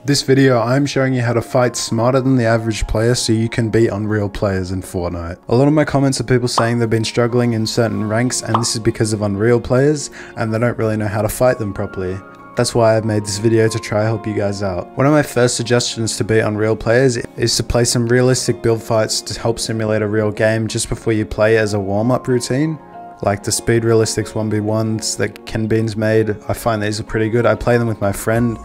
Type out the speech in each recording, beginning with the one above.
This video, I'm showing you how to fight smarter than the average player so you can beat unreal players in Fortnite. A lot of my comments are people saying they've been struggling in certain ranks, and this is because of unreal players and they don't really know how to fight them properly. That's why I've made this video, to try help you guys out. One of my first suggestions to beat unreal players is to play some realistic build fights to help simulate a real game just before you play as a warm-up routine. Like the Speed Realistics 1v1s that Ken Bean's made. I find these are pretty good. I play them with my friend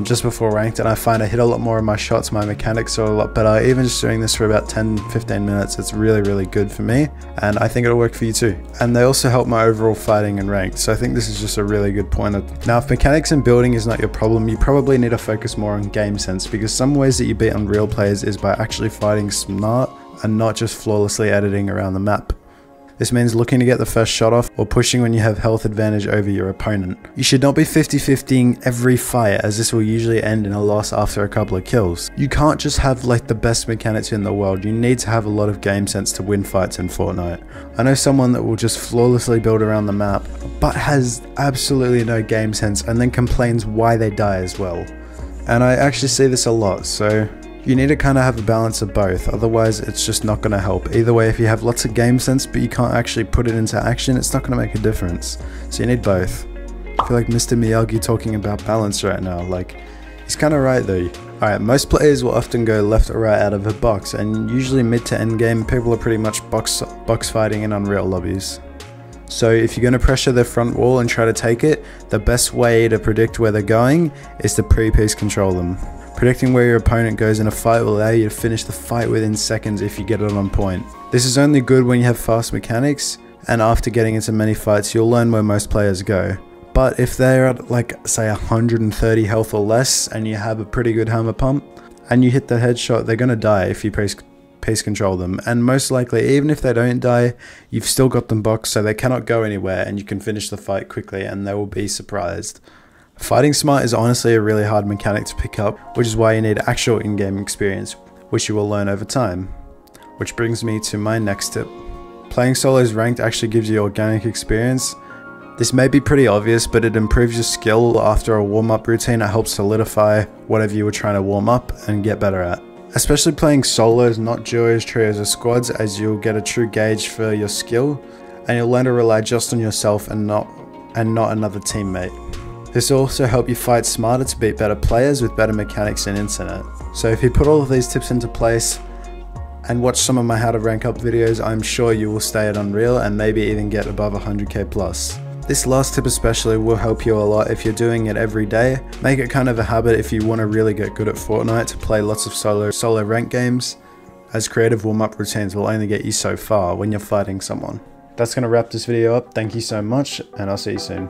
just before ranked, and I find I hit a lot more of my shots, my mechanics are a lot better. Even just doing this for about 10-15 minutes, it's really good for me, and I think it'll work for you too. And they also help my overall fighting and ranked, so I think this is just a really good point. Now, if mechanics and building is not your problem, you probably need to focus more on game sense, because some ways that you beat unreal players is by actually fighting smart and not just flawlessly editing around the map. This means looking to get the first shot off or pushing when you have health advantage over your opponent. You should not be 50-50ing every fight, as this will usually end in a loss after a couple of kills. You can't just have like the best mechanics in the world, you need to have a lot of game sense to win fights in Fortnite. I know someone that will just flawlessly build around the map, but has absolutely no game sense and then complains why they die as well. And I actually see this a lot, so you need to kind of have a balance of both, otherwise it's just not going to help. Either way, if you have lots of game sense but you can't actually put it into action, it's not going to make a difference. So you need both. I feel like Mr. Miyagi talking about balance right now, like, he's kind of right though. Alright, most players will often go left or right out of a box, and usually mid to end game people are pretty much box fighting in Unreal lobbies. So if you're going to pressure their front wall and try to take it, the best way to predict where they're going is to pre-piece control them. Predicting where your opponent goes in a fight will allow you to finish the fight within seconds if you get it on point. This is only good when you have fast mechanics, and after getting into many fights you'll learn where most players go. But if they're at like say 130 health or less and you have a pretty good hammer pump and you hit the headshot, they're gonna die if you piece control them, and most likely even if they don't die, you've still got them boxed so they cannot go anywhere and you can finish the fight quickly and they will be surprised. Fighting smart is honestly a really hard mechanic to pick up, which is why you need actual in-game experience, which you will learn over time. Which brings me to my next tip. Playing solos ranked actually gives you organic experience. This may be pretty obvious, but it improves your skill after a warm-up routine. It helps solidify whatever you were trying to warm up and get better at. Especially playing solos, not duos, trios or squads, as you'll get a true gauge for your skill, and you'll learn to rely just on yourself and not another teammate. This will also help you fight smarter to beat better players with better mechanics and internet. So if you put all of these tips into place and watch some of my how to rank up videos, I'm sure you will stay at Unreal and maybe even get above 100k plus. This last tip especially will help you a lot if you're doing it every day. Make it kind of a habit if you want to really get good at Fortnite, to play lots of solo rank games, as creative warm-up routines will only get you so far when you're fighting someone. That's going to wrap this video up. Thank you so much, and I'll see you soon.